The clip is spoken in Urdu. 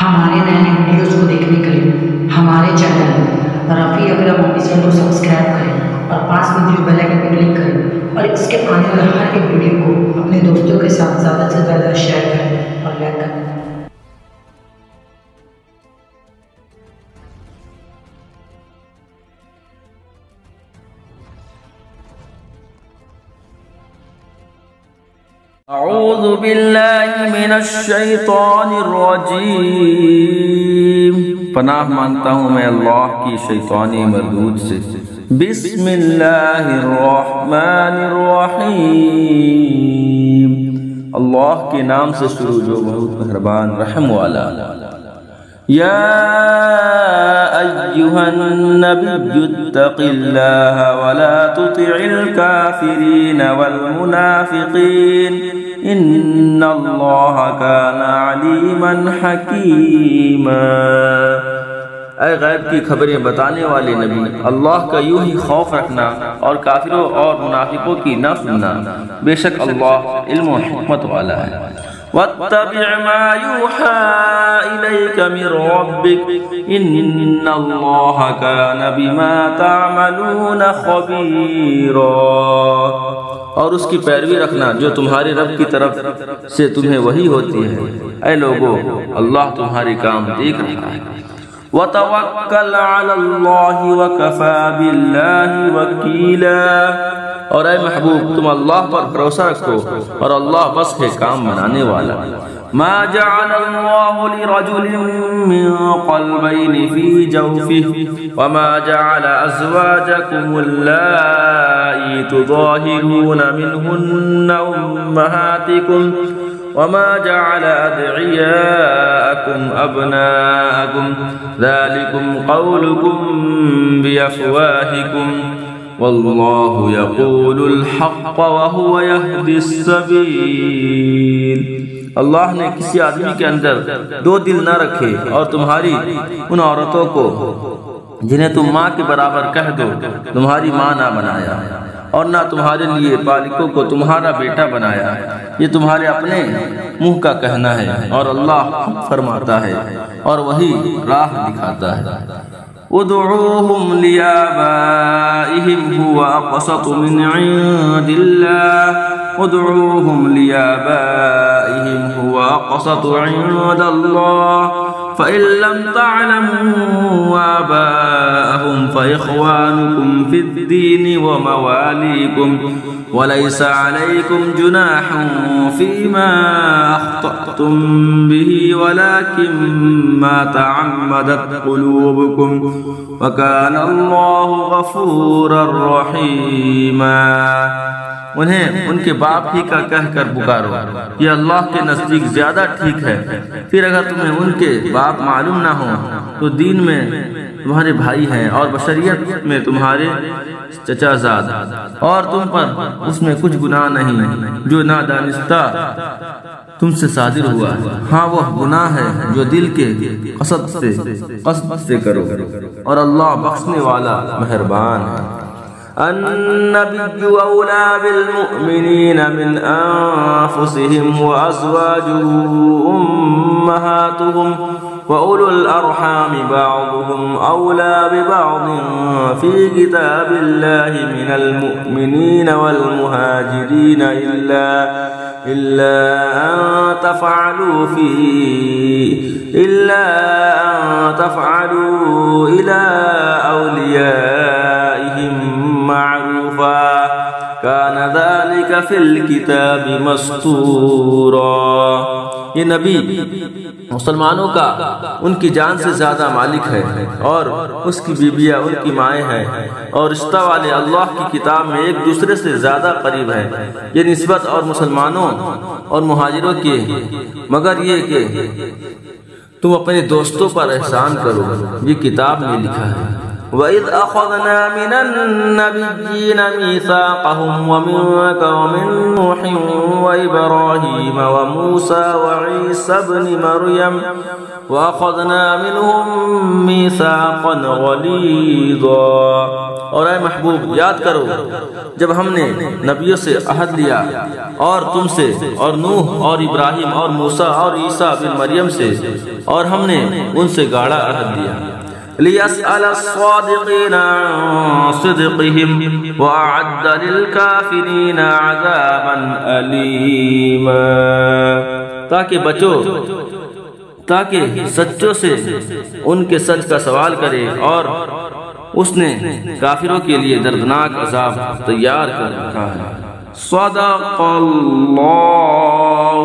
ہمارے نئے نئے ویڈیوز کو دیکھنے کے لیے ہمارے چینل رفیع اکرم آفیشیل کو سبسکرائب کریں اور پاس میں جو بیل آئکن پہ کلک کریں اور اس کے آنے والے ہر ایک ویڈیو کو اپنے دوستوں کے ساتھ زیادہ سے زیادہ شیئر کریں اور لائک کریں۔ اعوذ باللہ من الشیطان الرجیم، پناہ مانگتا ہوں میں اللہ کی شیطانی مردود سے۔ بسم اللہ الرحمن الرحیم، اللہ کے نام سے شروع جو بہت مہربان رحم والا۔ یا ایہا النبی اتق اللہ ولا تطع الکافرین والمنافقین ان اللہ کان علیما حکیما۔ اے غیب کی خبریں بتانے والے نبی، اللہ کا یوں ہی خوف رکھنا اور کافروں اور منافقوں کی نہ سننا، بے شک اللہ علم و حکمت والا ہے۔ واتبع ما يوحى إليك من ربك إن الله كان بما تعملون خبيرا۔ اور اس کی پیروی رکھنا جو تمہارے رب کی طرف سے تمہیں وحی ہوتی ہے۔ اے لوگو، اللہ تمہارے کام دیکھ رہا ہے۔ وَتَوَكَّلْ عَلَى اللَّهِ وَكَفَى بِاللَّهِ وَكِيلًا۔ اور اے محبوب، تم اللہ پر بھروسہ رکھو اور اللہ بس ہے کام بنانے والا۔ ما جعل اللہ لرجل من قلبین فی جوفہ وما جعل ازواجکم اللائی تظاہرون منہن امہاتکم وما جعل ادعیاءکم ابناءکم ذالکم قولکم بیفواہکم واللہ یقول الحق وہو یہدی السبیل۔ اللہ نے کسی آدمی کے اندر دو دل نہ رکھے اور تمہاری ان عورتوں کو جنہیں تم ماں کے برابر کہہ دو تمہاری ماں نہ بنایا، اور نہ تمہارے لیے بالکوں کو تمہارا بیٹا بنایا۔ یہ تمہارے اپنے منہ کا کہنا ہے اور اللہ حق فرماتا ہے اور وہی راہ دکھاتا ہے۔ ادعوهم لآبائهم هو أقسط من عند الله ادعوهم لآبائهم هو أقسط عند الله فإن لم تعلموا آباءهم فإخوانكم في الدين ومواليكم وليس عليكم جناح فيما أخطأتم به ولكن ما تعمدت قلوبكم وكان الله غفورا رحيما۔ انہیں ان کے باپ ہی کا کہہ کر پکارو، یہ اللہ کے نزدیک زیادہ ٹھیک ہے۔ پھر اگر تمہیں ان کے باپ معلوم نہ ہو تو دین میں تمہارے بھائی ہیں اور بشریت میں تمہارے چچا زاد، اور تم پر اس میں کچھ گناہ نہیں جو نادانستہ تم سے صادر ہوا ہے۔ ہاں وہ گناہ ہے جو دل کے قصد سے کرو، اور اللہ بخشنے والا مہربان ہے۔ النبي أولى بالمؤمنين من أنفسهم وأزواجه أمهاتهم وأولو الأرحام بعضهم أولى ببعض في كتاب الله من المؤمنين والمهاجرين إلا أن تفعلوا إلى أوليائهم معروفا كان ذلك في الكتاب مسطورا۔ یہ نبی مسلمانوں کا ان کی جان سے زیادہ مالک ہے، اور اس کی بیویاں ان کی مائیں ہیں، اور رشتہ والے اللہ کی کتاب میں ایک دوسرے سے زیادہ قریب ہیں۔ یہ نسبت اور مسلمانوں اور مہاجروں کی، مگر یہ کہ تم اپنے دوستوں پر احسان کرو، یہ کتاب میں لکھا ہے۔ وَإِذْ أَخَذْنَا مِنَ النَّبِيِّينَ مِيثَاقَهُمْ وَمِنكَ وَمِن نُوحٍ وَإِبْرَاهِيمَ وَمُوسَى وَعِيسَى ابْنِ مَرْيَمَ وَأَخَذْنَا مِنْهُمْ مِيثَاقًا غَلِيظًا۔ اور اے محبوب یاد کرو جب ہم نے نبیوں سے عہد لیا اور تم سے اور نوح اور ابراہیم اور موسیٰ اور عیسیٰ بن مریم سے، اور ہم نے ان سے گاڑا عہد لیا لِيَسْأَلَ الصَّادِقِينَ عَنْ صِدْقِهِمْ وَأَعَدَّ لِلْكَافِرِينَ عَذَابًا أَلِيمًا، تاکہ سچوں سے ان کے سچ کا سوال کرے، اور اس نے کافروں کے لیے دردناک عذاب تیار کر رکھا ہے۔ صدق اللہ